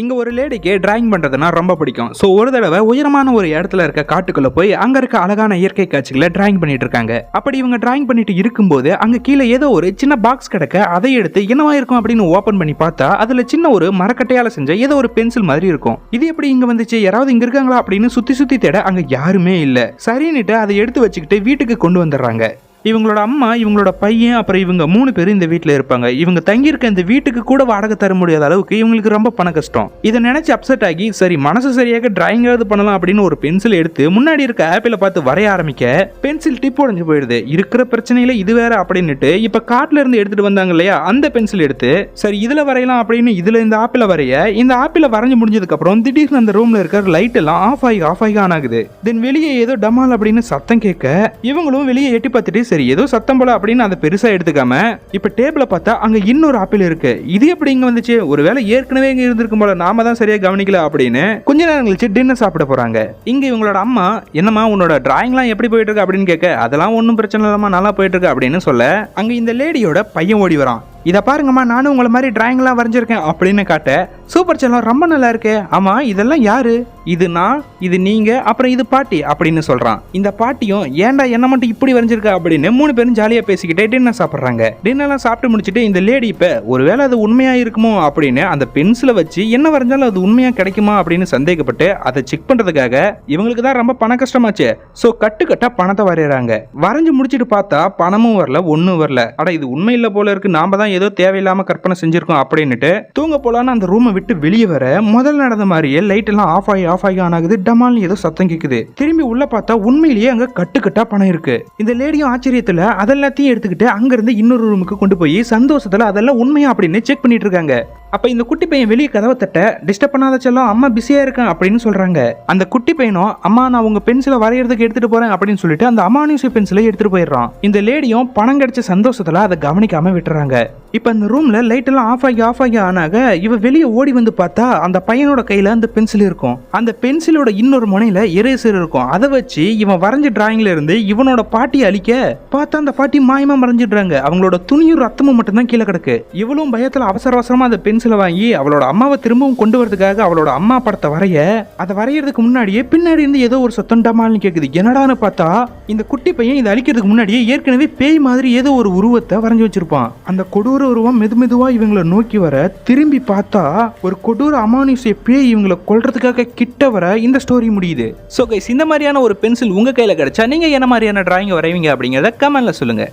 இங்க ஒரு லேடிக்கு டிராயிங் பண்றதுனா ரொம்ப பிடிக்கும். ஸோ ஒரு தடவை உயரமான ஒரு இடத்துல இருக்க காட்டுக்குள்ள போய் அங்க இருக்க அழகான இயற்கை காட்சிகளை டிராயிங் பண்ணிட்டு இருக்காங்க. அப்படி இவங்க டிராயிங் பண்ணிட்டு இருக்கும்போது அங்க கீழே ஏதோ ஒரு சின்ன பாக்ஸ் கிடக்க, அதை எடுத்து என்னவா இருக்கும் அப்படின்னு ஓபன் பண்ணி பார்த்தா அதுல சின்ன ஒரு மரக்கட்டையால செஞ்ச ஏதோ ஒரு பென்சில் மாதிரி இருக்கும். இது எப்படி இங்க வந்துச்சு, யாராவது இங்க இருக்காங்களா அப்படின்னு சுத்தி சுத்தி தேட அங்க யாருமே இல்ல. சரின்னுட்டு அதை எடுத்து வச்சுக்கிட்டு வீட்டுக்கு கொண்டு வந்துடுறாங்க. இவங்களோட அம்மா, இவங்களோட பையன், அப்புறம் இவங்க 3 பேரும் இந்த வீட்டில் இருப்பாங்க. இவங்க தங்கியிருக்க இந்த வீட்டுக்கு கூட வாடகை தர முடியாத அளவுக்கு இவங்களுக்கு ரொம்ப பண கஷ்டம். இதை நினைச்சு அப்செட் ஆகி சரி மனசு சரியாக டிராயிங்காவது பண்ணலாம் அப்படின்னு ஒரு பென்சில் எடுத்து முன்னாடி இருக்க ஆப்பிளை பார்த்து வரைய ஆரம்பிக்க பென்சில் டிப் உடைஞ்சு போயிடுது. இருக்கிற பிரச்சனையில இது வேற அப்படின்னுட்டு இப்ப காட்டுல இருந்து எடுத்துட்டு வந்தாங்க இல்லையா அந்த பென்சில் எடுத்து சரி இதுல வரையலாம் அப்படின்னு இதுல இந்த ஆப்பிளை வரைய இந்த ஆப்பிளை வரைஞ்சு முடிஞ்சதுக்கு அப்புறம் திடீர்னு அந்த ரூம்ல இருக்கிற லைட் எல்லாம் ஆஃப் ஆகி ஆன் ஆகுது. தென் வெளியே ஏதோ டமால் அப்படின்னு சத்தம் கேட்க இவங்களும் வெளியே எட்டி பார்த்துட்டு சரி ஏதோ சத்தம் போல அப்படின்னு அதை பெருசா எடுத்துக்காம இப்ப டேபிள பார்த்தா அங்க இன்னொரு ஆப்பிள் இருக்கு. இது எப்படி இங்க வந்துச்சு, ஒருவேளை ஏற்கனவே இங்க இருந்திருக்கும் போல, நாம தான் சரியா கவனிக்கல அப்படின்னு கொஞ்ச நேரம் கழிச்சு டின்னர் சாப்பிட போறாங்க. இங்க இவங்களோட அம்மா என்னமா உன்னோட டிராயிங்லாம் எப்படி போயிட்டு இருக்கு அப்படின்னு கேட்க அதெல்லாம் ஒன்றும் பிரச்சனை இல்லாம நல்லா போயிட்டு இருக்கு அப்படின்னு சொல்ல அங்க இந்த லேடியோட பையன் ஓடி வரான். இதை பாருங்கம்மா, நானும் உங்களை மாதிரி டிராயிங்லாம் வரைஞ்சிருக்கேன் அப்படின்னு காட்ட சூப்பர் செல்லம் ரொம்ப நல்லா இருக்கு. ஆமா இதெல்லாம் யாரு, இது நான், இது நீங்க, அப்புறம் இது பாட்டி அப்படின்னு சொல்றான். இந்த பாட்டியும் ஏன்டா என்ன மட்டும் இப்படி வரைஞ்சிருக்கா அப்படின்னு 3 பேரும் ஜாலியா பேசிக்கிட்டே டின்னர் சாப்பிட்றாங்க. டின்னர்லாம் சாப்பிட்டு முடிச்சுட்டு இந்த லேடி இப்ப ஒருவேளை அது உண்மையா இருக்குமோ அப்படின்னு அந்த பென்சிலை வச்சு என்ன வரைஞ்சாலும் அது உண்மையா கிடைக்குமா அப்படின்னு சந்தேகப்பட்டு அதை செக் பண்றதுக்காக இவங்களுக்கு தான் ரொம்ப பண கஷ்டமாச்சு. சோ கட்டுக்கட்டா பணத்தை வரையறாங்க. வரைஞ்சு முடிச்சுட்டு பார்த்தா பணமும் வரல, ஒன்னும் வரல. அட இது உண்மை இல்ல போல இருக்கு, நாம தான் ஏதோ தேவையில்லாம கற்பனை செஞ்சிருக்கோம் அப்படின்னுட்டு தூங்க போலான்னு அந்த ரூமை விட்டு வெளியே வர முதல் நடந்த மாதிரியே லைட் எல்லாம் ஆஃப் ஆகி ஆன் ஆகுது. டமால்னு ஏதோ சத்தம் கேக்குது. திரும்பி உள்ள பார்த்தா உண்மையிலேயே அங்க கட்டுக்கட்டா பணம் இருக்கு. இந்த லேடியும் ஆச்சரியத்துல அதெல்லாத்தையும் எடுத்துக்கிட்டு அங்க இருந்து இன்னொரு ரூமுக்கு கொண்டு போய் சந்தோஷத்துல அதெல்லாம் உண்மையா அப்படின்னு செக் பண்ணிட்டு இருக்காங்க. அப்ப இந்த குட்டி பையன் வெளியே கதவை தட்ட டிஸ்டர்ப் பண்ணாத செல்லம், அம்மா பிஸியா இருக்கேன் அப்படின்னு சொல்றாங்க. அந்த குட்டி பையனும் அம்மா நான் உங்க பென்சிலை வரையறதுக்கு எடுத்துட்டு போறேன் அப்படின்னு சொல்லிட்டு அந்த அமானுஷ்ய பென்சிலை எடுத்துட்டு போயிடுறான். இந்த லேடியும் பணம் கிடைச்ச சந்தோஷத்துல அதை கவனிக்காம விட்டுறாங்க. இப்ப அந்த ரூம்ல லைட் எல்லாம் ஆஃப் ஆகி ஆனாக இவ வெளியே ஓடி வந்து பார்த்தா அந்த பையனோட கையில அந்த பென்சில் இருக்கும். அந்த பென்சிலோட இன்னொரு முனையில எரேசர் இருக்கும். அதை வச்சு இவன் வரைஞ்ச டிராயிங்ல இருந்து இவனோட பாட்டியை அழிக்க பார்த்தா அந்த பாட்டி மாயமா மறைஞ்சிடுறாங்க. அவங்களோட துணியும் ரத்தமும் மட்டும்தான் கீழே கிடக்கு. இவளும் பயத்துல அவசரமா அந்த பென்சிலை வாங்கி அவளோட அம்மாவை திரும்பவும் கொண்டு வரதுக்காக அவளோட அம்மா படத்தை வரைய அதை வரையறதுக்கு முன்னாடியே பின்னாடி இருந்து ஏதோ ஒரு சத்தம் டமால்னு கேக்குது. என்னடான்னு பார்த்தா இந்த குட்டி பையன் இதை அழிக்கிறதுக்கு முன்னாடியே ஏற்கனவே பேய் மாதிரி ஏதோ ஒரு உருவத்தை வரைஞ்சு வச்சிருப்பான். அந்த கொடூர உருவம் மெதுவா இவங்களை நோக்கி வர திரும்பி பார்த்தா ஒரு கொடூர அமானுஷ்ய பேய் இவங்களை கொல்றதுக்காக கிட்ட வர இந்த ஸ்டோரி முடியுது. சோ கைஸ், இந்த மாதிரியான ஒரு பென்சில் உங்க கையில கிடைச்சா நீங்க என்ன மாதிரியான டிராயிங் வரைவீங்க அப்படிங்கறத கமெண்ட்ல சொல்லுங்க.